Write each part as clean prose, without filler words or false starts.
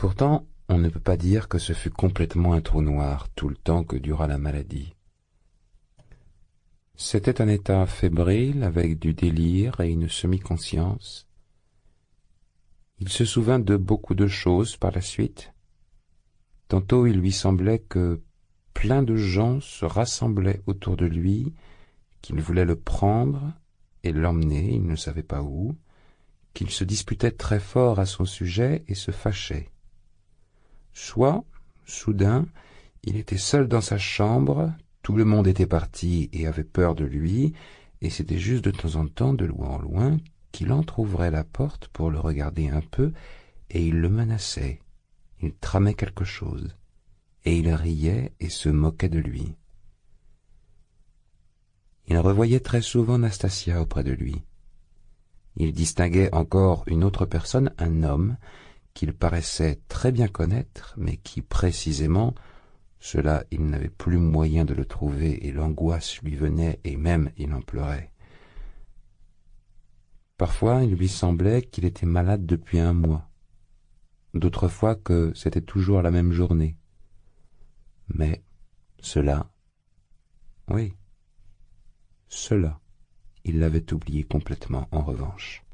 Pourtant, on ne peut pas dire que ce fut complètement un trou noir tout le temps que dura la maladie. C'était un état fébrile avec du délire et une semi-conscience. Il se souvint de beaucoup de choses par la suite. Tantôt il lui semblait que plein de gens se rassemblaient autour de lui, qu'ils voulaient le prendre et l'emmener, il ne savait pas où, qu'ils se disputaient très fort à son sujet et se fâchaient. Soit, soudain, il était seul dans sa chambre, tout le monde était parti et avait peur de lui, et c'était juste de temps en temps, de loin en loin, qu'il entr'ouvrait la porte pour le regarder un peu, et il le menaçait, il tramait quelque chose, et il riait et se moquait de lui. Il revoyait très souvent Nastasia auprès de lui. Il distinguait encore une autre personne, un homme, qu'il paraissait très bien connaître, mais qui, précisément, cela il n'avait plus moyen de le trouver, et l'angoisse lui venait, et même il en pleurait. Parfois il lui semblait qu'il était malade depuis un mois, d'autres fois que c'était toujours la même journée. Mais cela, oui, cela, il l'avait oublié complètement en revanche.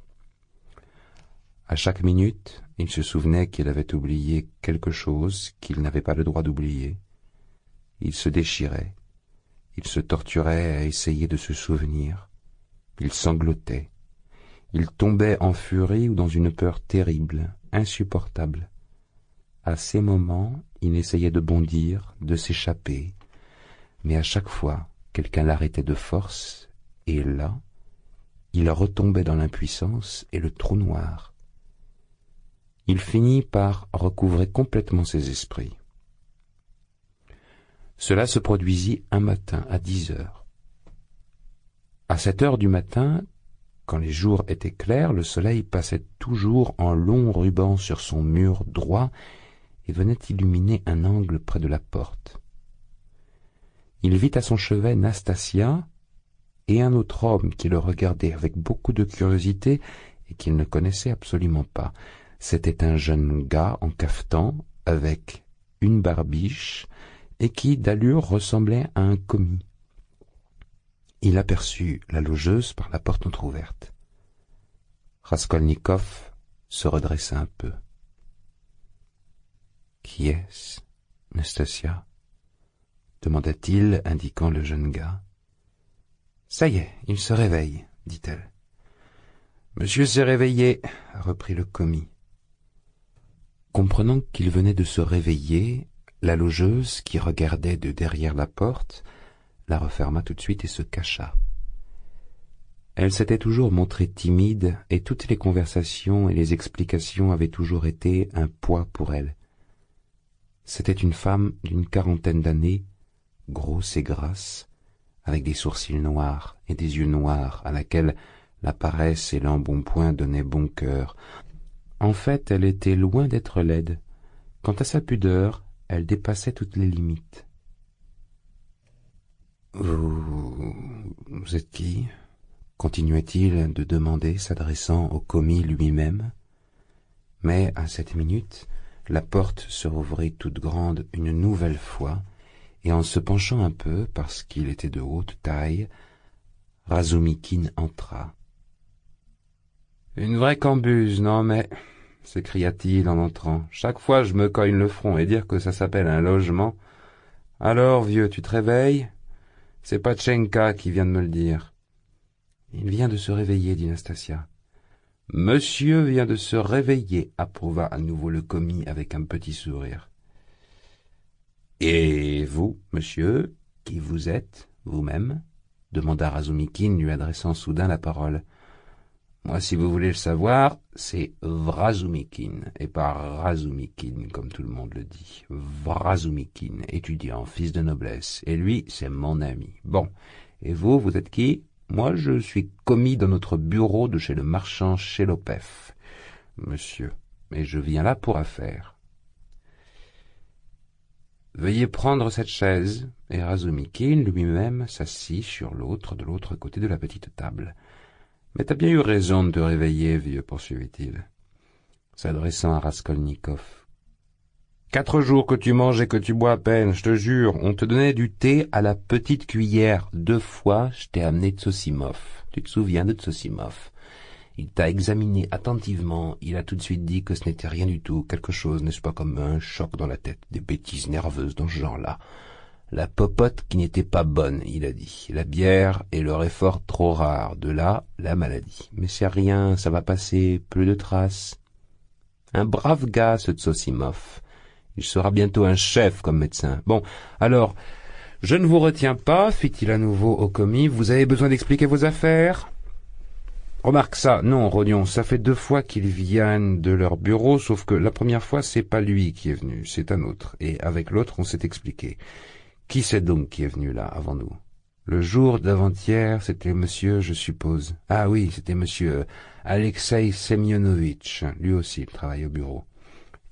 À chaque minute, il se souvenait qu'il avait oublié quelque chose qu'il n'avait pas le droit d'oublier. Il se déchirait, il se torturait à essayer de se souvenir, il sanglotait, il tombait en furie ou dans une peur terrible, insupportable. À ces moments, il essayait de bondir, de s'échapper, mais à chaque fois, quelqu'un l'arrêtait de force, et là, il retombait dans l'impuissance et le trou noir. Il finit par recouvrer complètement ses esprits. Cela se produisit un matin à 10 heures. À 7 heures du matin, quand les jours étaient clairs, le soleil passait toujours en longs rubans sur son mur droit et venait illuminer un angle près de la porte. Il vit à son chevet Nastasia et un autre homme qui le regardait avec beaucoup de curiosité et qu'il ne connaissait absolument pas. C'était un jeune gars en cafetan avec une barbiche et qui d'allure ressemblait à un commis. Il aperçut la logeuse par la porte entr'ouverte. Raskolnikov se redressa un peu. « Qui est-ce, Nastasia ?» demanda-t-il, indiquant le jeune gars. « Ça y est, il se réveille, dit-elle. »« Monsieur s'est réveillé, » reprit le commis. Comprenant qu'il venait de se réveiller, la logeuse, qui regardait de derrière la porte, la referma tout de suite et se cacha. Elle s'était toujours montrée timide, et toutes les conversations et les explications avaient toujours été un poids pour elle. C'était une femme d'une 40aine d'années, grosse et grasse, avec des sourcils noirs et des yeux noirs à laquelle la paresse et l'embonpoint donnaient bon cœur. En fait, elle était loin d'être laide. Quant à sa pudeur, elle dépassait toutes les limites. « Vous êtes qui ?» continuait-il de demander, s'adressant au commis lui-même. Mais, à cette minute, la porte se rouvrit toute grande une nouvelle fois, et en se penchant un peu, parce qu'il était de haute taille, Razumikine entra. « Une vraie cambuse, non mais, » s'écria-t-il en entrant, « chaque fois je me cogne le front et dire que ça s'appelle un logement. Alors, vieux, tu te réveilles ? C'est Patchenka qui vient de me le dire. » « Il vient de se réveiller, dit Nastasia. »« Monsieur vient de se réveiller, approuva à nouveau le commis avec un petit sourire. »« Et vous, monsieur, qui vous êtes, vous-même ?» demanda Razumikine, lui adressant soudain la parole. « Moi, si vous voulez le savoir, c'est Vrazumikine, et pas Razumikine, comme tout le monde le dit. Vrazumikine, étudiant, fils de noblesse, et lui, c'est mon ami. Bon, et vous, vous êtes qui ? Moi, je suis commis dans notre bureau de chez le marchand Shelopev, monsieur, et je viens là pour affaires. Veuillez prendre cette chaise, et Razumikine lui-même s'assit sur l'autre, de l'autre côté de la petite table. Mais t'as bien eu raison de te réveiller, vieux, poursuivit-il, s'adressant à Raskolnikov. 4 jours que tu manges et que tu bois à peine, je te jure. On te donnait du thé à la petite cuillère. 2 fois, je t'ai amené Tsosimov. Tu te souviens de Tsosimov? Il t'a examiné attentivement. Il a tout de suite dit que ce n'était rien du tout. Quelque chose, n'est-ce pas, comme un choc dans la tête. Des bêtises nerveuses dans ce genre-là. La popote qui n'était pas bonne, il a dit. La bière et le réfort trop rare. De là, la maladie. Mais c'est rien, ça va passer. Plus de traces. Un brave gars, ce Tsosimov. Il sera bientôt un chef comme médecin. Bon, alors, je ne vous retiens pas, fit-il à nouveau au commis. Vous avez besoin d'expliquer vos affaires? Remarque ça, non, Rognon, ça fait 2 fois qu'ils viennent de leur bureau, sauf que la première fois, c'est pas lui qui est venu, c'est un autre. Et avec l'autre, on s'est expliqué. Qui c'est donc qui est venu là, avant nous? Le jour d'avant-hier, c'était monsieur, je suppose. Ah oui, c'était monsieur Alexei Semyonovitch. Lui aussi, il travaille au bureau.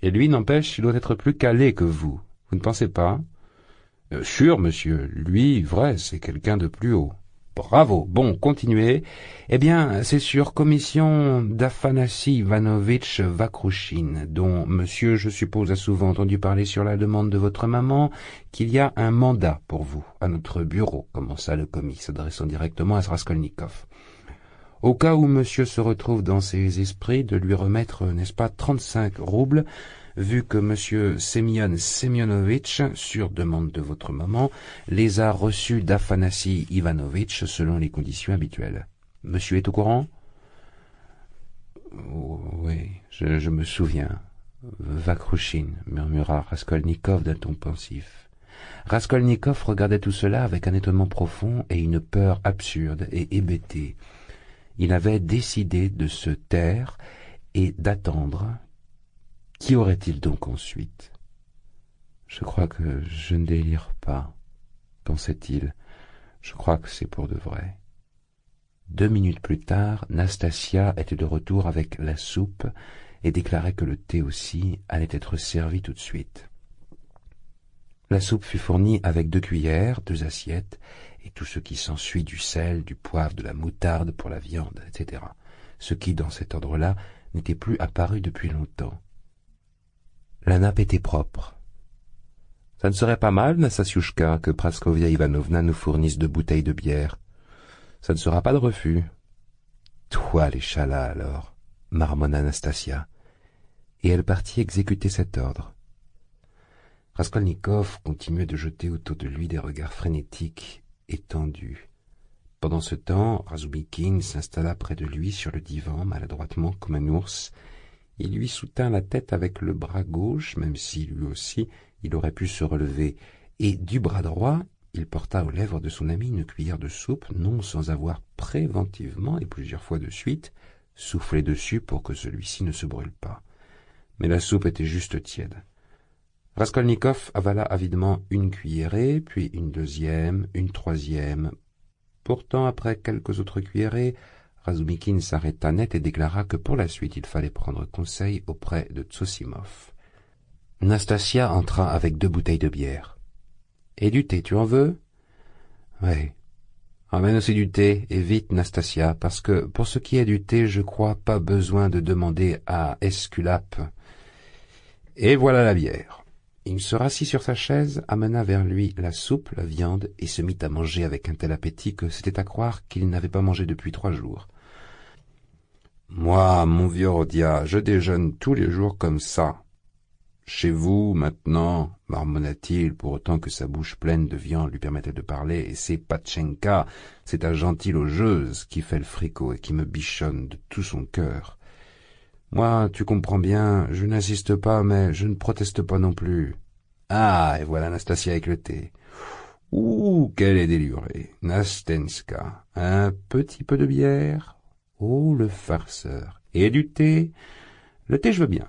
Et lui, n'empêche, il doit être plus calé que vous. Vous ne pensez pas? Sûr, monsieur. Lui, vrai, c'est quelqu'un de plus haut. Bravo. Bon, continuez. Eh bien, c'est sur commission d'Afanassi Ivanovitch Vakrouchine, dont monsieur, je suppose, a souvent entendu parler sur la demande de votre maman, qu'il y a un mandat pour vous, à notre bureau, commença le commis, s'adressant directement à Raskolnikov. Au cas où monsieur se retrouve dans ses esprits, de lui remettre, n'est-ce pas, 35 roubles, vu que monsieur Semyon Semyonovitch, sur demande de votre maman, les a reçus d'Afanassi Ivanovitch selon les conditions habituelles. Monsieur est au courant? Oh, oui, je me souviens. Vakrouchine, murmura Raskolnikov d'un ton pensif. Raskolnikov regardait tout cela avec un étonnement profond et une peur absurde et hébétée. Il avait décidé de se taire et d'attendre. Qu'y aurait-il donc ensuite? Je crois que je ne délire pas, pensait-il. Je crois que c'est pour de vrai. 2 minutes plus tard, Nastasia était de retour avec la soupe et déclarait que le thé aussi allait être servi tout de suite. La soupe fut fournie avec 2 cuillères, 2 assiettes, et tout ce qui s'ensuit du sel, du poivre, de la moutarde pour la viande, etc. Ce qui, dans cet ordre-là, n'était plus apparu depuis longtemps. La nappe était propre. Ça ne serait pas mal, Nastasyushka, que Praskovia Ivanovna nous fournisse 2 bouteilles de bière. Ça ne sera pas de refus. Toi, les chalas, alors, marmonna Nastasia, et elle partit exécuter cet ordre. Raskolnikov continuait de jeter autour de lui des regards frénétiques et tendus. Pendant ce temps, Razumikine s'installa près de lui sur le divan, maladroitement comme un ours. Il lui soutint la tête avec le bras gauche, même si, lui aussi, il aurait pu se relever, et du bras droit, il porta aux lèvres de son ami une cuillère de soupe, non sans avoir préventivement, et plusieurs fois de suite, soufflé dessus pour que celui-ci ne se brûle pas. Mais la soupe était juste tiède. Raskolnikov avala avidement une cuillerée, puis une deuxième, une troisième. Pourtant, après quelques autres cuillerées, Razumikine s'arrêta net et déclara que pour la suite il fallait prendre conseil auprès de Tsosimov. Nastasia entra avec 2 bouteilles de bière. « Et du thé, tu en veux ?»« Oui. Ramène aussi du thé, et vite, Nastasia, parce que pour ce qui est du thé, je crois pas besoin de demander à Esculape. Et voilà la bière. » Il se rassit sur sa chaise, amena vers lui la soupe, la viande, et se mit à manger avec un tel appétit que c'était à croire qu'il n'avait pas mangé depuis 3 jours. « Moi, mon vieux Rodia, je déjeune tous les jours comme ça. Chez vous, maintenant, marmonna-t-il, pour autant que sa bouche pleine de viande lui permettait de parler, et c'est Patchenka, c'est ta gentille logeuse, qui fait le fricot et qui me bichonne de tout son cœur. Moi, tu comprends bien, je n'insiste pas, mais je ne proteste pas non plus. Ah, et voilà Nastasia avec le thé. Ouh, qu'elle est délurée. Nastenska, un petit peu de bière? Oh, le farceur. Et du thé? Le thé, je veux bien.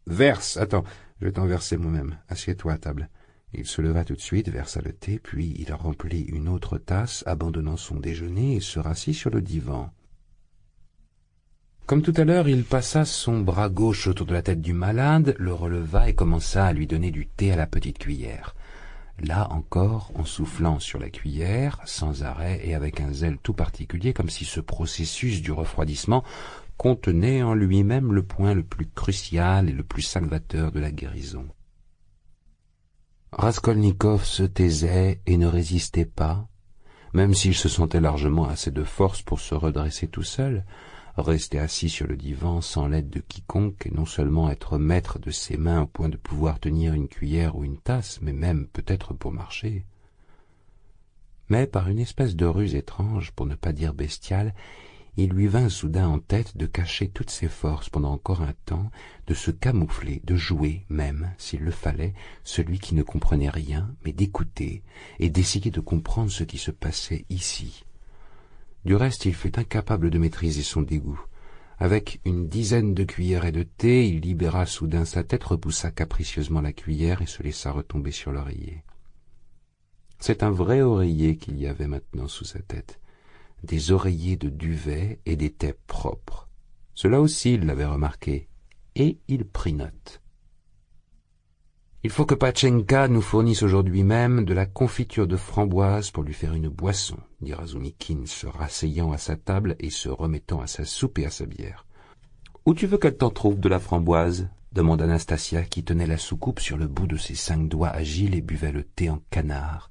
Verse, attends, je vais t'en verser moi-même. Assieds-toi à table. Il se leva tout de suite, versa le thé, puis il remplit une autre tasse, abandonnant son déjeuner, et se rassit sur le divan. Comme tout à l'heure, il passa son bras gauche autour de la tête du malade, le releva et commença à lui donner du thé à la petite cuillère. Là encore, en soufflant sur la cuillère, sans arrêt et avec un zèle tout particulier, comme si ce processus du refroidissement contenait en lui-même le point le plus crucial et le plus salvateur de la guérison. Raskolnikov se taisait et ne résistait pas, même s'il se sentait largement assez de force pour se redresser tout seul, rester assis sur le divan sans l'aide de quiconque et non seulement être maître de ses mains au point de pouvoir tenir une cuillère ou une tasse, mais même peut-être pour marcher. Mais par une espèce de ruse étrange, pour ne pas dire bestiale, il lui vint soudain en tête de cacher toutes ses forces pendant encore un temps, de se camoufler, de jouer même, s'il le fallait, celui qui ne comprenait rien, mais d'écouter et d'essayer de comprendre ce qui se passait ici. Du reste, il fut incapable de maîtriser son dégoût. Avec une dizaine de cuillerées de thé, il libéra soudain sa tête, repoussa capricieusement la cuillère et se laissa retomber sur l'oreiller. C'est un vrai oreiller qu'il y avait maintenant sous sa tête. Des oreillers de duvet et des thés propres. Cela aussi, il l'avait remarqué, et il prit note. « Il faut que Patchenka nous fournisse aujourd'hui même de la confiture de framboise pour lui faire une boisson, » dit Razumikine, se rasseyant à sa table et se remettant à sa soupe et à sa bière. « Où tu veux qu'elle t'en trouve de la framboise ?» demanda Anastasia, qui tenait la soucoupe sur le bout de ses 5 doigts agiles et buvait le thé en canard.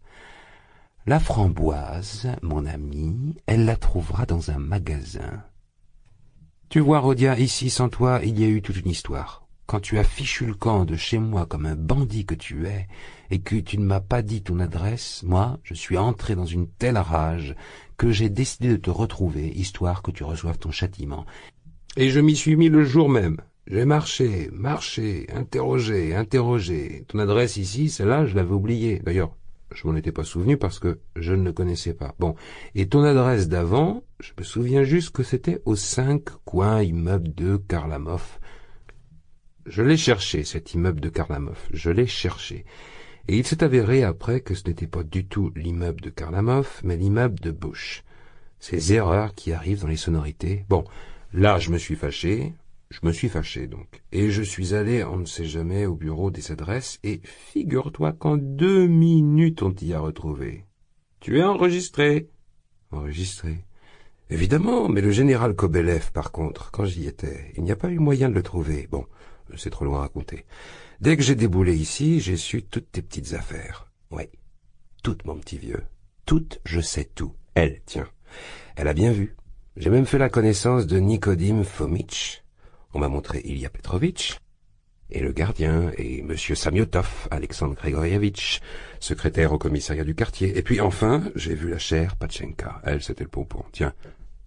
« La framboise, mon ami, elle la trouvera dans un magasin. Tu vois, Rodia, ici, sans toi, il y a eu toute une histoire. Quand tu as fichu le camp de chez moi comme un bandit que tu es, et que tu ne m'as pas dit ton adresse, moi, je suis entré dans une telle rage que j'ai décidé de te retrouver, histoire que tu reçoives ton châtiment. Et je m'y suis mis le jour même. J'ai marché, interrogé. Ton adresse ici, celle-là, je l'avais oubliée. D'ailleurs, je m'en étais pas souvenu parce que je ne le connaissais pas. Bon, et ton adresse d'avant, je me souviens juste que c'était au 5 coin immeuble de Karlamov. Je l'ai cherché, cet immeuble de Karlamov, je l'ai cherché. Et il s'est avéré après que ce n'était pas du tout l'immeuble de Karlamov, mais l'immeuble de Bush. Ces erreurs qui arrivent dans les sonorités. Bon, là je me suis fâché donc. Et je suis allé, on ne sait jamais, au bureau des adresses, et figure-toi qu'en 2 minutes on t'y a retrouvé. Tu es enregistré. Enregistré. Évidemment, mais le général Kobelev, par contre, quand j'y étais, il n'y a pas eu moyen de le trouver. Bon, c'est trop loin à raconter. Dès que j'ai déboulé ici, j'ai su toutes tes petites affaires. Oui, toutes, mon petit vieux. Toutes, je sais tout. Elle, tiens, elle a bien vu. J'ai même fait la connaissance de Nikodim Fomitch. On m'a montré Ilya Petrovitch, et le gardien, et monsieur Samiotov, Alexandre Grigorievitch, secrétaire au commissariat du quartier. Et puis enfin, j'ai vu la chère Patchenka. Elle, c'était le pompon. Tiens,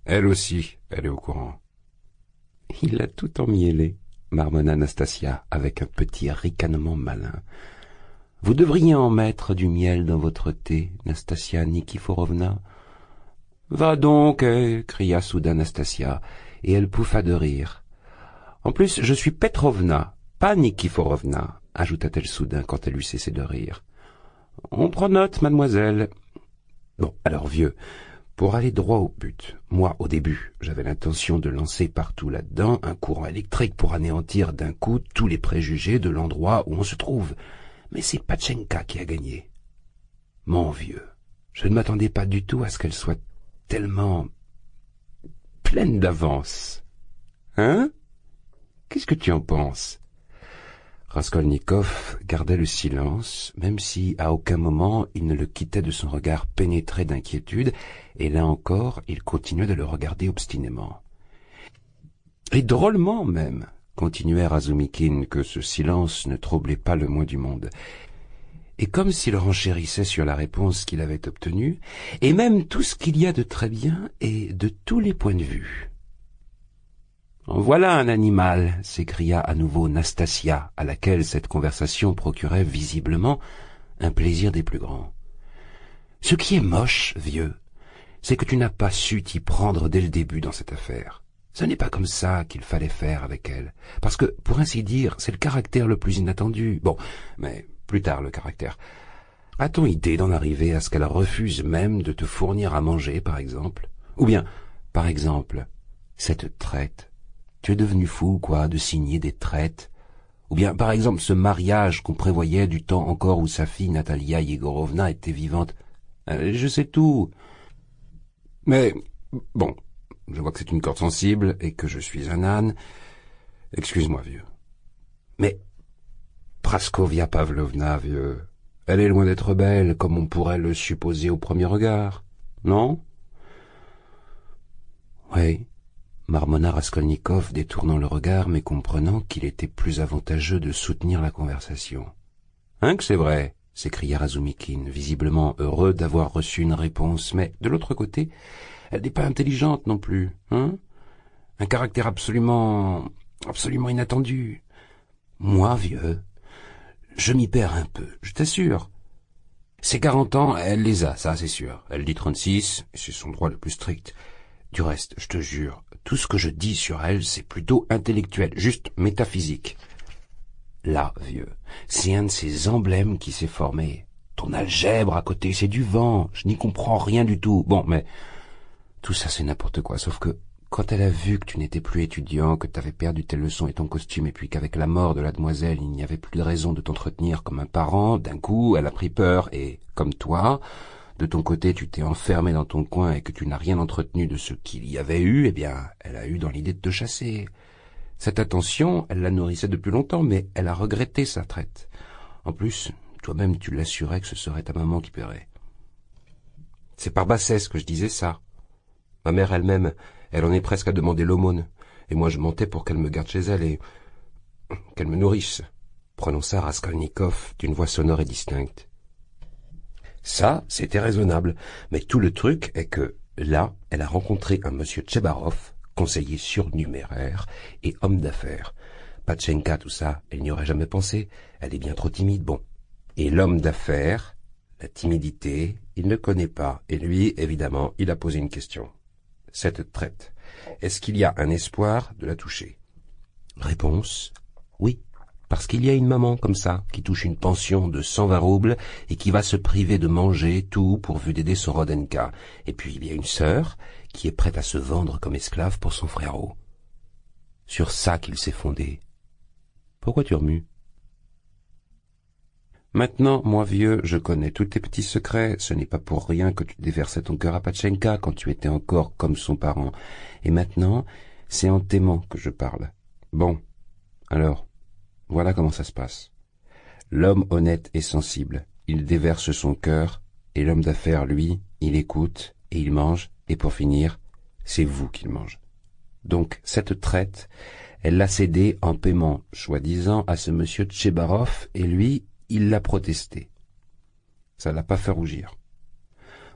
elle aussi, elle est au courant. Il a tout emmiellé, marmonna Anastasia, avec un petit ricanement malin. Vous devriez en mettre du miel dans votre thé, Nastasia Nikiforovna. Va donc, cria soudain Nastasia, et elle pouffa de rire. En plus, je suis Petrovna, pas Nikiforovna, ajouta-t-elle soudain quand elle eut cessé de rire. On prend note, mademoiselle. Bon, alors vieux, pour aller droit au but, moi, au début, j'avais l'intention de lancer partout là-dedans un courant électrique pour anéantir d'un coup tous les préjugés de l'endroit où on se trouve. Mais c'est Patchenka qui a gagné. Mon vieux, je ne m'attendais pas du tout à ce qu'elle soit tellement pleine d'avance. Hein? Qu'est-ce que tu en penses? Raskolnikov gardait le silence, même si à aucun moment il ne le quittait de son regard pénétré d'inquiétude, et là encore il continuait de le regarder obstinément. Et drôlement même, continuait Razumikine, que ce silence ne troublait pas le moins du monde. Et comme s'il renchérissait sur la réponse qu'il avait obtenue, et même tout ce qu'il y a de très bien et de tous les points de vue. Voilà un animal, s'écria à nouveau Nastasia, à laquelle cette conversation procurait visiblement un plaisir des plus grands. Ce qui est moche, vieux, c'est que tu n'as pas su t'y prendre dès le début dans cette affaire. Ce n'est pas comme ça qu'il fallait faire avec elle, parce que, pour ainsi dire, c'est le caractère le plus inattendu. Bon, mais plus tard le caractère. A-t-on idée d'en arriver à ce qu'elle refuse même de te fournir à manger, par exemple? Ou bien, par exemple, cette traite. Tu es devenu fou, quoi, de signer des traites? Ou bien, par exemple, ce mariage qu'on prévoyait du temps encore où sa fille Natalia Yegorovna était vivante. Je sais tout. Mais, bon, je vois que c'est une corde sensible et que je suis un âne. Excuse-moi, vieux. Mais, Praskovia Pavlovna, vieux, Elle est loin d'être belle, comme on pourrait le supposer au premier regard, non? Oui, marmonna Raskolnikov, détournant le regard, mais comprenant qu'il était plus avantageux de soutenir la conversation. Hein que c'est vrai, s'écria Razumikine, visiblement heureux d'avoir reçu une réponse, mais de l'autre côté, elle n'est pas intelligente non plus, hein? Un caractère absolument inattendu. Moi, vieux, je m'y perds un peu, je t'assure. Ses 40 ans, elle les a, ça c'est sûr. Elle dit 36, et c'est son droit le plus strict. Du reste, je te jure, tout ce que je dis sur elle, c'est plutôt intellectuel, juste métaphysique. Là, vieux, c'est un de ces emblèmes qui s'est formé. Ton algèbre à côté, c'est du vent, je n'y comprends rien du tout. Bon, mais tout ça c'est n'importe quoi, sauf que quand elle a vu que tu n'étais plus étudiant, que tu avais perdu tes leçons et ton costume, et puis qu'avec la mort de la demoiselle, il n'y avait plus de raison de t'entretenir comme un parent, d'un coup, elle a pris peur, et, comme toi, de ton côté, tu t'es enfermé dans ton coin et que tu n'as rien entretenu de ce qu'il y avait eu, eh bien, elle a eu dans l'idée de te chasser. Cette attention, elle la nourrissait depuis longtemps, mais elle a regretté sa traite. En plus, toi-même, tu l'assurais que ce serait ta maman qui paierait. C'est par bassesse que je disais ça. Ma mère elle-même, elle en est presque à demander l'aumône, et moi je mentais pour qu'elle me garde chez elle et qu'elle me nourrisse, prononça Raskolnikov d'une voix sonore et distincte. Ça, c'était raisonnable, mais tout le truc est que, là, elle a rencontré un monsieur Tchebarov, conseiller surnuméraire et homme d'affaires. Patchenka, tout ça, elle n'y aurait jamais pensé, elle est bien trop timide, bon. Et l'homme d'affaires, la timidité, il ne connaît pas, et lui, évidemment, il a posé une question. Cette traite, est-ce qu'il y a un espoir de la toucher? Réponse, oui, parce qu'il y a une maman comme ça, qui touche une pension de 120 roubles et qui va se priver de manger tout pourvu d'aider son Rodenka. Et puis il y a une sœur qui est prête à se vendre comme esclave pour son frérot. Sur ça qu'il s'est fondé. Pourquoi tu remues? Maintenant, moi vieux, je connais tous tes petits secrets, ce n'est pas pour rien que tu déversais ton cœur à Patchenka quand tu étais encore comme son parent. Et maintenant, c'est en t'aimant que je parle. Bon, alors, voilà comment ça se passe. L'homme honnête et sensible, il déverse son cœur, et l'homme d'affaires, lui, il écoute, et il mange, et pour finir, c'est vous qu'il mange. Donc, cette traite, elle l'a cédée en paiement, soi-disant, à ce monsieur Tchebarov, et lui, il l'a protesté. Ça l'a pas fait rougir.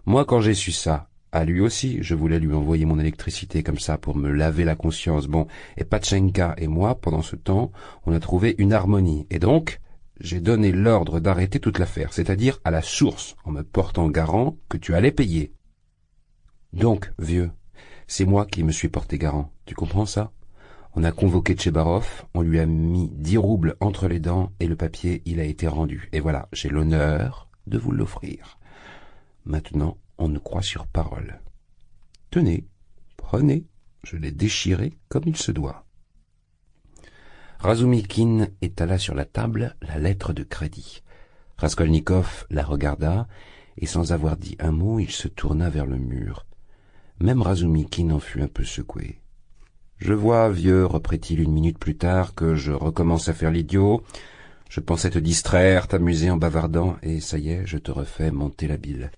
Moi, quand j'ai su ça, à lui aussi, je voulais lui envoyer mon électricité comme ça pour me laver la conscience. Bon, et Patchenka et moi, pendant ce temps, on a trouvé une harmonie. Et donc, j'ai donné l'ordre d'arrêter toute l'affaire, c'est-à-dire à la source, en me portant garant que tu allais payer. Donc, vieux, c'est moi qui me suis porté garant. Tu comprends ça? On a convoqué Tchebarov, on lui a mis 10 roubles entre les dents et le papier, il a été rendu. Et voilà, j'ai l'honneur de vous l'offrir. Maintenant, on nous croit sur parole. Tenez, prenez, je l'ai déchiré comme il se doit. Razumikine étala sur la table la lettre de crédit. Raskolnikov la regarda, et sans avoir dit un mot, il se tourna vers le mur. Même Razumikine en fut un peu secoué. « Je vois, vieux, reprit-il une minute plus tard, que je recommence à faire l'idiot. Je pensais te distraire, t'amuser en bavardant, et ça y est, je te refais monter la bile. »«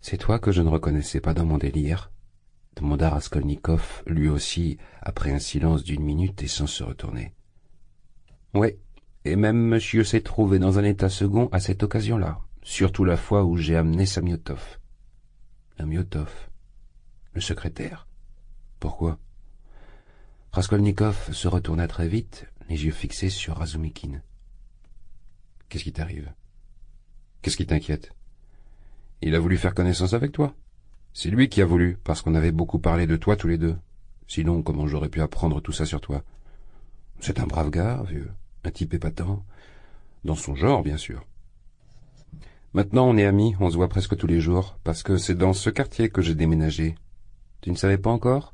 C'est toi que je ne reconnaissais pas dans mon délire ?» demanda Raskolnikov, lui aussi, après un silence d'une minute et sans se retourner. « Oui, et même monsieur s'est trouvé dans un état second à cette occasion-là, surtout la fois où j'ai amené Samiotov. »« Samiotov, le secrétaire. Pourquoi ?» Raskolnikov se retourna très vite, les yeux fixés sur Razumikine. « Qu'est-ce qui t'arrive? Qu'est-ce qui t'inquiète? Il a voulu faire connaissance avec toi. C'est lui qui a voulu, parce qu'on avait beaucoup parlé de toi tous les deux. Sinon, comment j'aurais pu apprendre tout ça sur toi? C'est un brave gars, vieux, un type épatant. Dans son genre, bien sûr. Maintenant, on est amis, on se voit presque tous les jours, parce que c'est dans ce quartier que j'ai déménagé. Tu ne savais pas encore?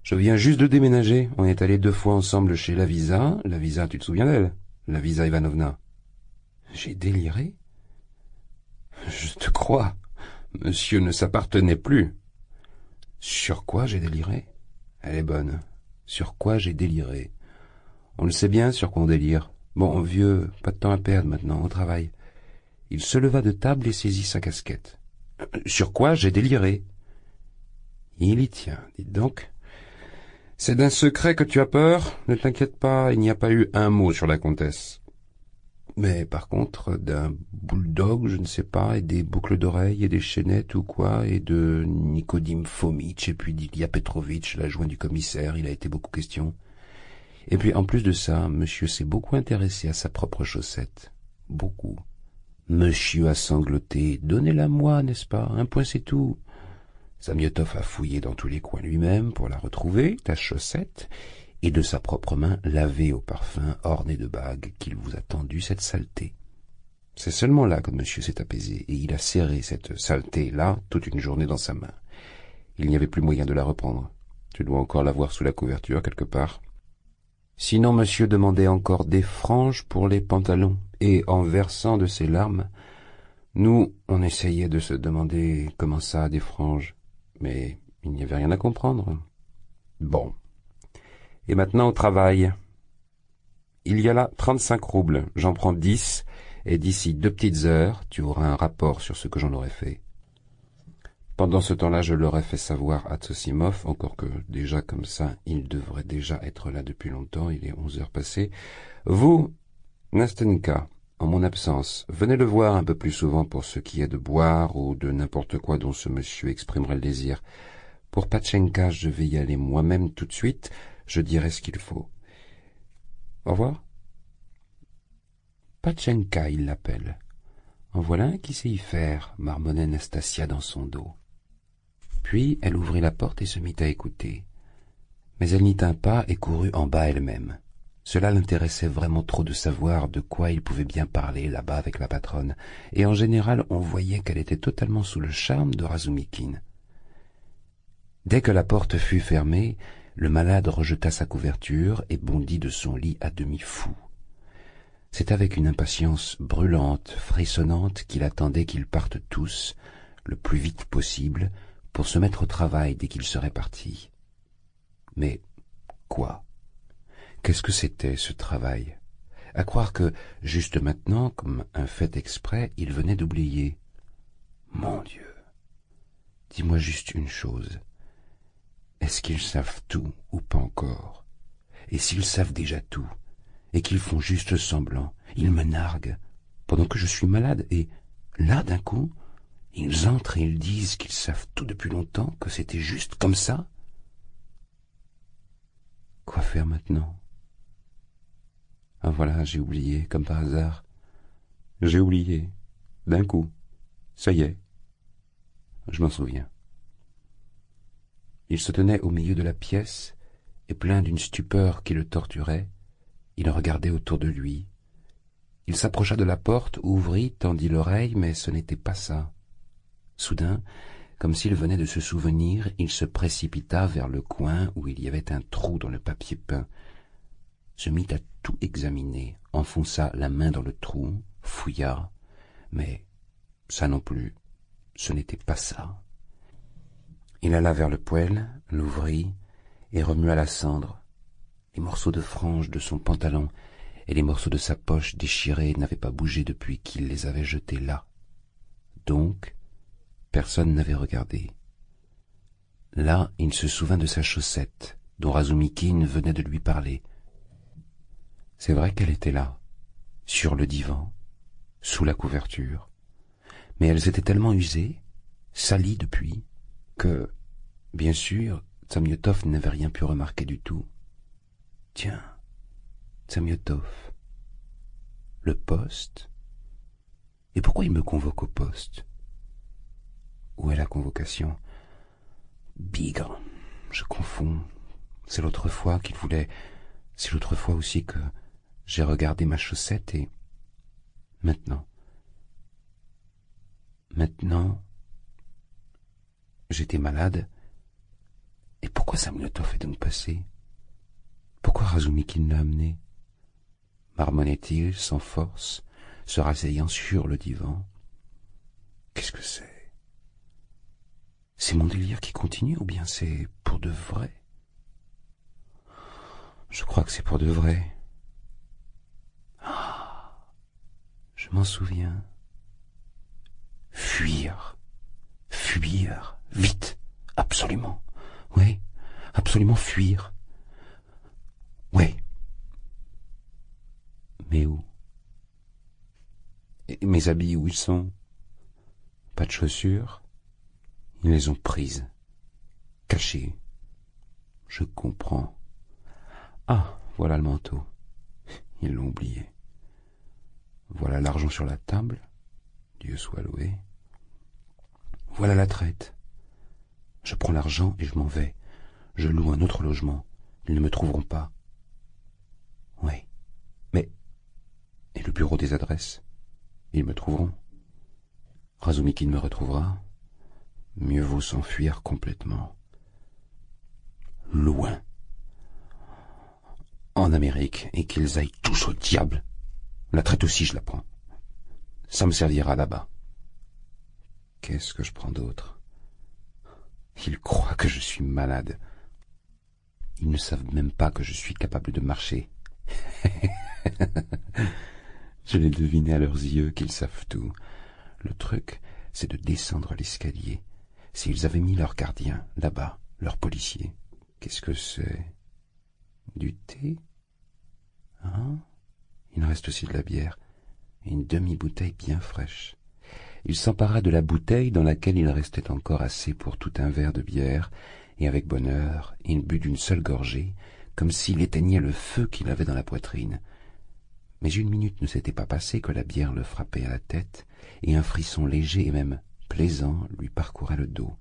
Je viens juste de déménager. On est allés 2 fois ensemble chez Lavisa. Lavisa, tu te souviens d'elle? Lavisa Ivanovna. J'ai déliré? Je te crois. Monsieur ne s'appartenait plus. Sur quoi j'ai déliré? Elle est bonne. Sur quoi j'ai déliré? On le sait bien sur quoi on délire. Bon, vieux, pas de temps à perdre maintenant, au travail. Il se leva de table et saisit sa casquette. Sur quoi j'ai déliré. Il y tient, dites donc. C'est d'un secret que tu as peur? Ne t'inquiète pas, il n'y a pas eu un mot sur la comtesse. Mais par contre, d'un bulldog, je ne sais pas, et des boucles d'oreilles, et des chaînettes ou quoi, et de Nicodim Fomitch, et puis d'Ilya Petrovitch, l'adjoint du commissaire, il a été beaucoup question. Et puis en plus de ça, monsieur s'est beaucoup intéressé à sa propre chaussette. Beaucoup. Monsieur a sangloté. Donnez-la-moi, n'est-ce pas? Un point, c'est tout. Samyotov a fouillé dans tous les coins lui-même pour la retrouver, ta chaussette, et de sa propre main lavé au parfum, orné de bagues, qu'il vous a tendu cette saleté. C'est seulement là que monsieur s'est apaisé, et il a serré cette saleté-là toute une journée dans sa main. Il n'y avait plus moyen de la reprendre. Tu dois encore l'avoir sous la couverture quelque part. Sinon, monsieur demandait encore des franges pour les pantalons, et en versant de ses larmes, nous, on essayait de se demander comment ça, des franges, mais il n'y avait rien à comprendre. Bon. Et maintenant au travail. Il y a là 35 roubles, j'en prends 10, et d'ici 2 petites heures, tu auras un rapport sur ce que j'en aurai fait. Pendant ce temps-là, je l'aurais fait savoir à Tsosimov, encore que déjà comme ça, il devrait déjà être là depuis longtemps, il est 11 heures passées. Vous, Nastenka, en mon absence, venez le voir un peu plus souvent pour ce qui est de boire ou de n'importe quoi dont ce monsieur exprimerait le désir. Pour Patchenka, je vais y aller moi-même tout de suite, je dirai ce qu'il faut. Au revoir. Patchenka, il l'appelle. En voilà un qui sait y faire, marmonnait Nastasia dans son dos. Puis elle ouvrit la porte et se mit à écouter. Mais elle n'y tint pas et courut en bas elle-même. Cela l'intéressait vraiment trop de savoir de quoi il pouvait bien parler là-bas avec la patronne, et en général on voyait qu'elle était totalement sous le charme de Razumikine. Dès que la porte fut fermée, le malade rejeta sa couverture et bondit de son lit à demi fou. C'est avec une impatience brûlante, frissonnante, qu'il attendait qu'ils partent tous, le plus vite possible, pour se mettre au travail dès qu'ils seraient partis. Mais quoi? Qu'est-ce que c'était, ce travail? À croire que, juste maintenant, comme un fait exprès, il venait d'oublier. Mon Dieu! Dis-moi juste une chose. Est-ce qu'ils savent tout ou pas encore? Et s'ils savent déjà tout, et qu'ils font juste semblant, ils me narguent, pendant que je suis malade, et là, d'un coup, ils entrent et ils disent qu'ils savent tout depuis longtemps, que c'était juste comme ça? Quoi faire maintenant? Ah voilà, j'ai oublié, comme par hasard. J'ai oublié, d'un coup. Ça y est. Je m'en souviens. Il se tenait au milieu de la pièce, et plein d'une stupeur qui le torturait, il regardait autour de lui. Il s'approcha de la porte, ouvrit, tendit l'oreille, mais ce n'était pas ça. Soudain, comme s'il venait de se souvenir, il se précipita vers le coin où il y avait un trou dans le papier peint, se mit à tout examiner, enfonça la main dans le trou, fouilla, mais ça non plus, ce n'était pas ça. Il alla vers le poêle, l'ouvrit et remua la cendre. Les morceaux de franges de son pantalon et les morceaux de sa poche déchirée n'avaient pas bougé depuis qu'il les avait jetés là. Donc, personne n'avait regardé. Là, il se souvint de sa chaussette, dont Razumikine venait de lui parler. C'est vrai qu'elle était là, sur le divan, sous la couverture, mais elles étaient tellement usées, salies depuis, que, bien sûr, Samyotov n'avait rien pu remarquer du tout. Tiens, Samyotov, le poste? Et pourquoi il me convoque au poste? Où est la convocation? Bigre, je confonds. C'est l'autre fois qu'il voulait... C'est l'autre fois aussi que j'ai regardé ma chaussette et... Maintenant, j'étais malade. Et pourquoi Samyotov est donc passé? Pourquoi Razumikine l'a amené? Marmonnait-il sans force, se rasseyant sur le divan. Qu'est-ce que c'est? C'est mon délire qui continue ou bien c'est pour de vrai? Je crois que c'est pour de vrai. Ah, je m'en souviens. fuir. Fuir. Vite. Absolument. Oui. Absolument fuir. Oui. Mais où? Et mes habits, où ils sont? Pas de chaussures? Ils les ont prises. Cachées. Je comprends. Ah, voilà le manteau. Ils l'ont oublié. Voilà l'argent sur la table. Dieu soit loué. Voilà la traite. Je prends l'argent et je m'en vais. Je loue un autre logement. Ils ne me trouveront pas. Oui. Mais... Et le bureau des adresses? Ils me trouveront. Razumikine me retrouvera. Mieux vaut s'enfuir complètement. Loin. En Amérique, et qu'ils aillent tous au diable. La traite aussi, je la prends. Ça me servira là-bas. Qu'est-ce que je prends d'autre? Ils croient que je suis malade. Ils ne savent même pas que je suis capable de marcher. Je l'ai deviné à leurs yeux qu'ils savent tout. Le truc, c'est de descendre l'escalier. S'ils avaient mis leur gardien, là-bas, leur policier. Qu'est-ce que c'est? Du thé? Hein? Il reste aussi de la bière, et une demi-bouteille bien fraîche. Il s'empara de la bouteille dans laquelle il restait encore assez pour tout un verre de bière, et avec bonheur, il but d'une seule gorgée, comme s'il éteignait le feu qu'il avait dans la poitrine. Mais une minute ne s'était pas passée que la bière le frappait à la tête, et un frisson léger et même plaisant lui parcourait le dos.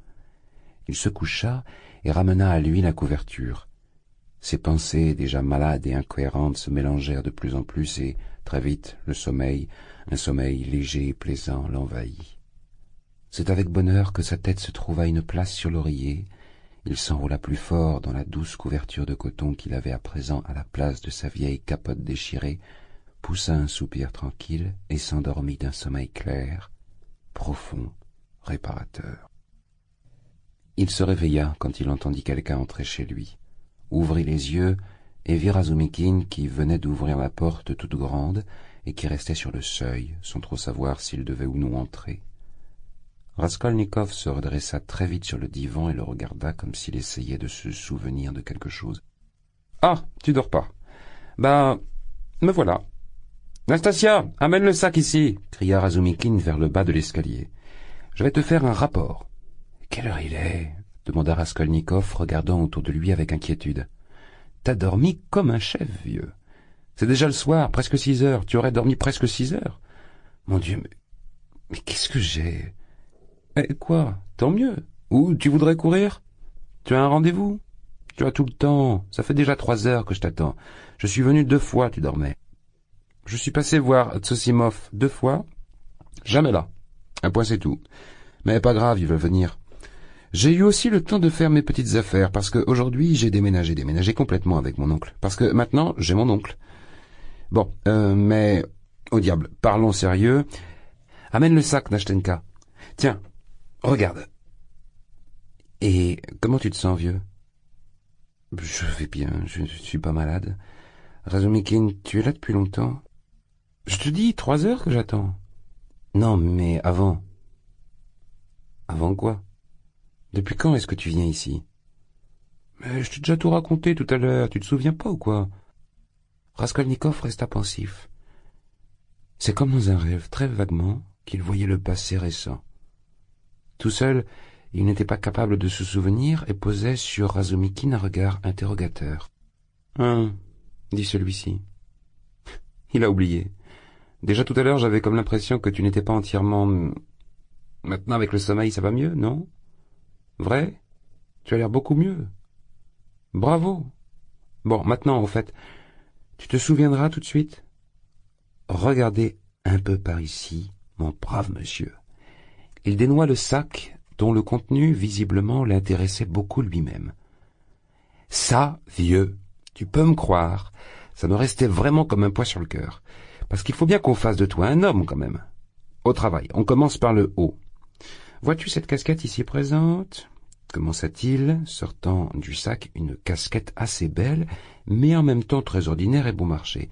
Il se coucha et ramena à lui la couverture. Ses pensées, déjà malades et incohérentes, se mélangèrent de plus en plus et, très vite, le sommeil, un sommeil léger et plaisant, l'envahit. C'est avec bonheur que sa tête se trouva une place sur l'oreiller. Il s'enroula plus fort dans la douce couverture de coton qu'il avait à présent à la place de sa vieille capote déchirée, poussa un soupir tranquille et s'endormit d'un sommeil clair, profond, réparateur. Il se réveilla quand il entendit quelqu'un entrer chez lui, ouvrit les yeux et vit Razumikine qui venait d'ouvrir la porte toute grande et qui restait sur le seuil, sans trop savoir s'il devait ou non entrer. Raskolnikov se redressa très vite sur le divan et le regarda comme s'il essayait de se souvenir de quelque chose. « Ah, tu dors pas. Ben, me voilà. Nastasia, amène le sac ici !» cria Razumikine vers le bas de l'escalier. « Je vais te faire un rapport. »« Quelle heure il est ?» demanda Raskolnikov, regardant autour de lui avec inquiétude. « T'as dormi comme un chef, vieux. C'est déjà le soir, presque 6 heures. Tu aurais dormi presque 6 heures. Mon Dieu, mais qu'est-ce que j'ai ? Eh, quoi ? Tant mieux. Ou tu voudrais courir ? Tu as un rendez-vous ? Tu as tout le temps. Ça fait déjà 3 heures que je t'attends. Je suis venu 2 fois, tu dormais. Je suis passé voir Tsosimov 2 fois. Jamais là. Un point, c'est tout. Mais pas grave, il veut venir. J'ai eu aussi le temps de faire mes petites affaires, parce qu'aujourd'hui, j'ai déménagé complètement avec mon oncle. Parce que maintenant, j'ai mon oncle. Bon, mais... Au diable, parlons sérieux. Amène le sac, Nashtenka. Tiens, regarde. Et comment tu te sens, vieux ? Je vais bien, je ne suis pas malade. Razumikine, tu es là depuis longtemps ? Je te dis 3 heures que j'attends. Non, mais avant. Avant quoi ? Depuis quand est-ce que tu viens ici ? Mais je t'ai déjà tout raconté tout à l'heure, tu te souviens pas ou quoi ? Raskolnikov resta pensif. C'est comme dans un rêve, très vaguement, qu'il voyait le passé récent. Tout seul, il n'était pas capable de se souvenir et posait sur Razumikine un regard interrogateur. « Hein ?» dit celui-ci. Il a oublié. Déjà tout à l'heure, j'avais comme l'impression que tu n'étais pas entièrement... Maintenant, avec le sommeil, ça va mieux, non ? Vrai ? Tu as l'air beaucoup mieux. Bravo. Bon, maintenant, au fait, tu te souviendras tout de suite ? Regardez un peu par ici, mon brave monsieur. Il dénoua le sac, dont le contenu, visiblement, l'intéressait beaucoup lui-même. Ça, vieux, tu peux me croire, ça me restait vraiment comme un poids sur le cœur. Parce qu'il faut bien qu'on fasse de toi un homme, quand même. Au travail, on commence par le haut. Vois-tu cette casquette ici présente ? Commença-t-il, sortant du sac une casquette assez belle, mais en même temps très ordinaire et bon marché.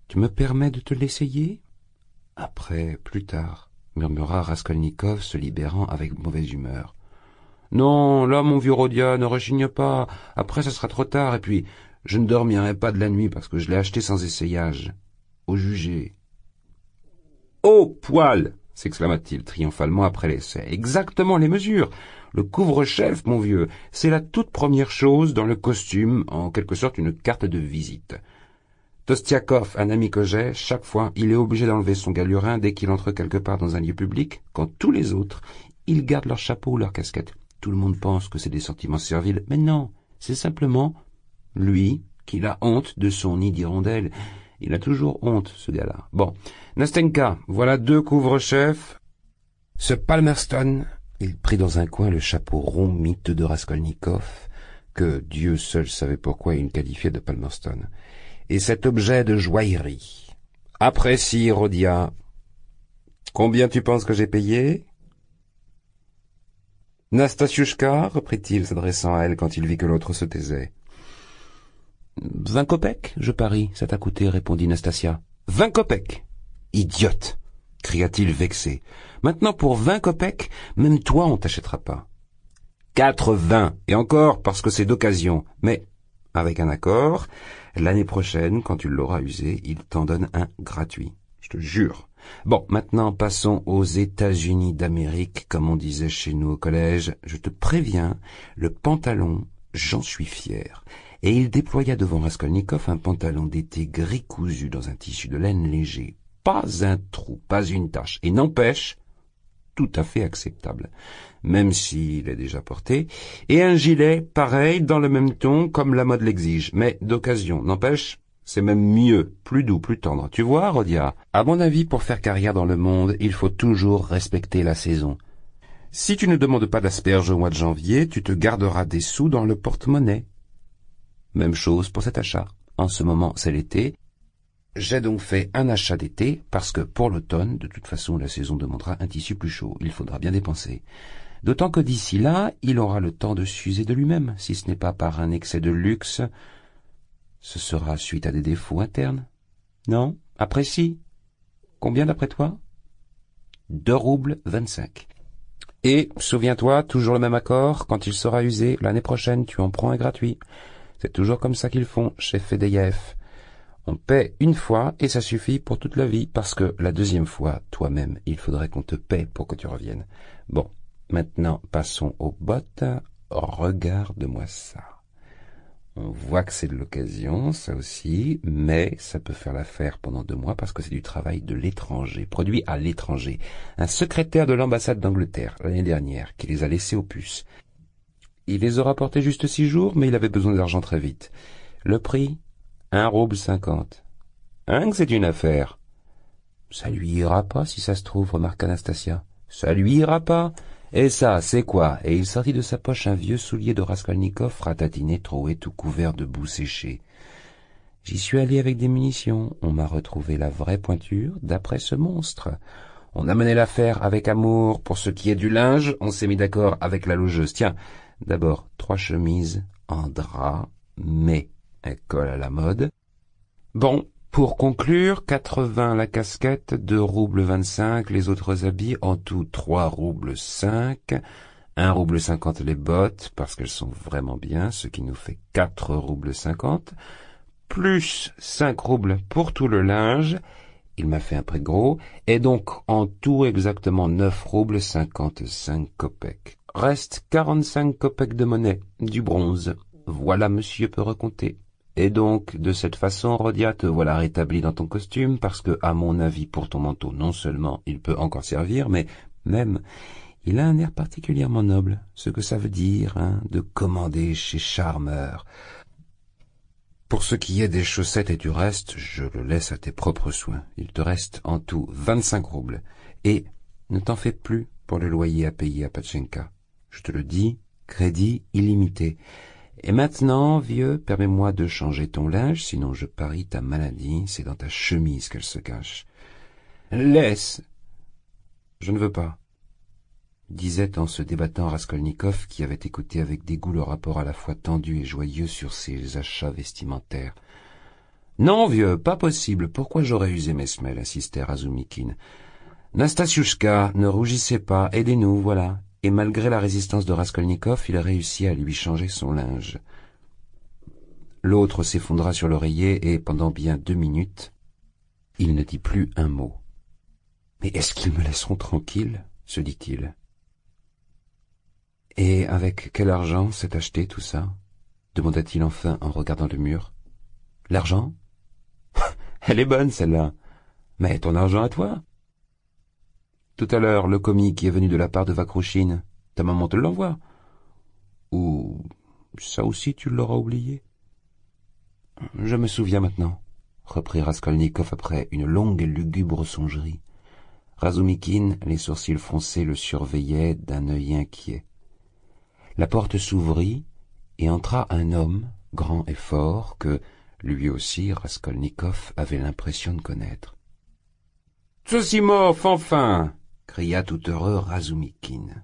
Tu me permets de te l'essayer ? Après, plus tard. murmura Raskolnikov, se libérant avec mauvaise humeur. Non, là, mon vieux Rodia, ne rechigne pas. Après, ça sera trop tard, et puis, je ne dormirai pas de la nuit parce que je l'ai acheté sans essayage. Au jugé. Oh, poil! S'exclama-t-il triomphalement après l'essai. Exactement les mesures. Le couvre-chef, mon vieux, c'est la toute première chose dans le costume, en quelque sorte une carte de visite. Tostiakov, un ami que j'ai, chaque fois, il est obligé d'enlever son galurin dès qu'il entre quelque part dans un lieu public, quand tous les autres, ils gardent leur chapeau ou leur casquette. Tout le monde pense que c'est des sentiments serviles, mais non, c'est simplement lui qu'il a honte de son nid d'hirondelle. Il a toujours honte, ce gars-là. Bon, Nastenka, voilà 2 couvre-chefs. Ce Palmerston, il prit dans un coin le chapeau rond miteux de Raskolnikov, que Dieu seul savait pourquoi il qualifiait de Palmerston, et cet objet de joaillerie. Apprécie, Rodia. Combien tu penses que j'ai payé? Nastasiushka, reprit-il, s'adressant à elle quand il vit que l'autre se taisait. 20 kopecks, je parie, ça t'a coûté, répondit Nastasia. 20 kopecks! Idiote! Cria-t-il vexé. Maintenant, pour 20 kopecks, même toi on t'achètera pas. 80, et encore parce que c'est d'occasion. Mais, avec un accord, l'année prochaine, quand tu l'auras usé, il t'en donne un gratuit. Je te jure. Bon, maintenant passons aux États-Unis d'Amérique, comme on disait chez nous au collège. Je te préviens, le pantalon, j'en suis fier. Et il déploya devant Raskolnikov un pantalon d'été gris cousu dans un tissu de laine léger. Pas un trou, pas une tache, et n'empêche, tout à fait acceptable, même s'il est déjà porté, et un gilet, pareil, dans le même ton, comme la mode l'exige, mais d'occasion, n'empêche, c'est même mieux, plus doux, plus tendre. Tu vois, Rodia, à mon avis, pour faire carrière dans le monde, il faut toujours respecter la saison. Si tu ne demandes pas d'asperges au mois de janvier, tu te garderas des sous dans le porte-monnaie. Même chose pour cet achat. En ce moment, c'est l'été. J'ai donc fait un achat d'été, parce que pour l'automne, de toute façon, la saison demandera un tissu plus chaud. Il faudra bien dépenser. D'autant que d'ici là, il aura le temps de s'user de lui-même, si ce n'est pas par un excès de luxe. Ce sera suite à des défauts internes. Non? Apprécie. Combien d'après toi? 2 roubles 25. Et, souviens-toi, toujours le même accord, quand il sera usé, l'année prochaine, tu en prends un gratuit. C'est toujours comme ça qu'ils font, chez Fedeyev. On paie une fois et ça suffit pour toute la vie, parce que la deuxième fois, toi-même, il faudrait qu'on te paie pour que tu reviennes. Bon, maintenant, passons aux bottes. Regarde-moi ça. On voit que c'est de l'occasion, ça aussi, mais ça peut faire l'affaire pendant 2 mois parce que c'est du travail de l'étranger, produit à l'étranger. Un secrétaire de l'ambassade d'Angleterre, l'année dernière, qui les a laissés aux puces. Il les aura portés juste 6 jours, mais il avait besoin d'argent très vite. Le prix, 1 rouble 50. Hein, que c'est une affaire. Ça lui ira pas, si ça se trouve, remarqua Anastasia. Ça lui ira pas. Et ça, c'est quoi? Et il sortit de sa poche un vieux soulier de Raskolnikov, ratatiné, troué, tout couvert de boue séchée. J'y suis allé avec des munitions. On m'a retrouvé la vraie pointure, d'après ce monstre. On a mené l'affaire avec amour. Pour ce qui est du linge, on s'est mis d'accord avec la logeuse. Tiens, d'abord, 3 chemises en drap, mais un col à la mode. Bon, pour conclure, 80 la casquette, 2 roubles 25 les autres habits, en tout 3 roubles 5, 1 rouble 50 les bottes, parce qu'elles sont vraiment bien, ce qui nous fait 4 roubles 50, plus 5 roubles pour tout le linge, il m'a fait un prix gros, et donc en tout exactement 9 roubles 55 kopecks. Reste 45 kopecks de monnaie, du bronze. Voilà, monsieur peut recompter. Et donc, de cette façon, Rodia, te voilà rétabli dans ton costume, parce que, à mon avis, pour ton manteau, non seulement il peut encore servir, mais même, il a un air particulièrement noble, ce que ça veut dire, hein, de commander chez Charmeur. Pour ce qui est des chaussettes et du reste, je le laisse à tes propres soins. Il te reste en tout 25 roubles. Et ne t'en fais plus pour le loyer à payer à Patchenka. Je te le dis, crédit illimité. Et maintenant, vieux, permets-moi de changer ton linge, sinon je parie ta maladie, c'est dans ta chemise qu'elle se cache. Laisse. Je ne veux pas, disait en se débattant Raskolnikov, qui avait écouté avec dégoût le rapport à la fois tendu et joyeux sur ses achats vestimentaires. Non, vieux, pas possible. Pourquoi j'aurais usé mes semelles, insistait Razumikine. Nastasiushka, ne rougissez pas, aidez-nous, voilà. Et malgré la résistance de Raskolnikov, il réussit à lui changer son linge. L'autre s'effondra sur l'oreiller et, pendant bien 2 minutes, il ne dit plus un mot. « Mais est-ce qu'ils me laisseront tranquille ?» se dit-il. « Et avec quel argent s'est acheté tout ça ?» demanda-t-il enfin en regardant le mur. « L'argent ? Elle est bonne, celle-là. Mais ton argent à toi ? Tout à l'heure, le commis qui est venu de la part de Vakrouchine, ta maman te l'envoie. Ou ça aussi tu l'auras oublié ? Je me souviens maintenant, reprit Raskolnikov après une longue et lugubre songerie. Razumikine, les sourcils froncés, le surveillait d'un œil inquiet. La porte s'ouvrit et entra un homme, grand et fort, que, lui aussi, Raskolnikov avait l'impression de connaître. « Tsosimov, enfin !» cria tout heureux Razumikine.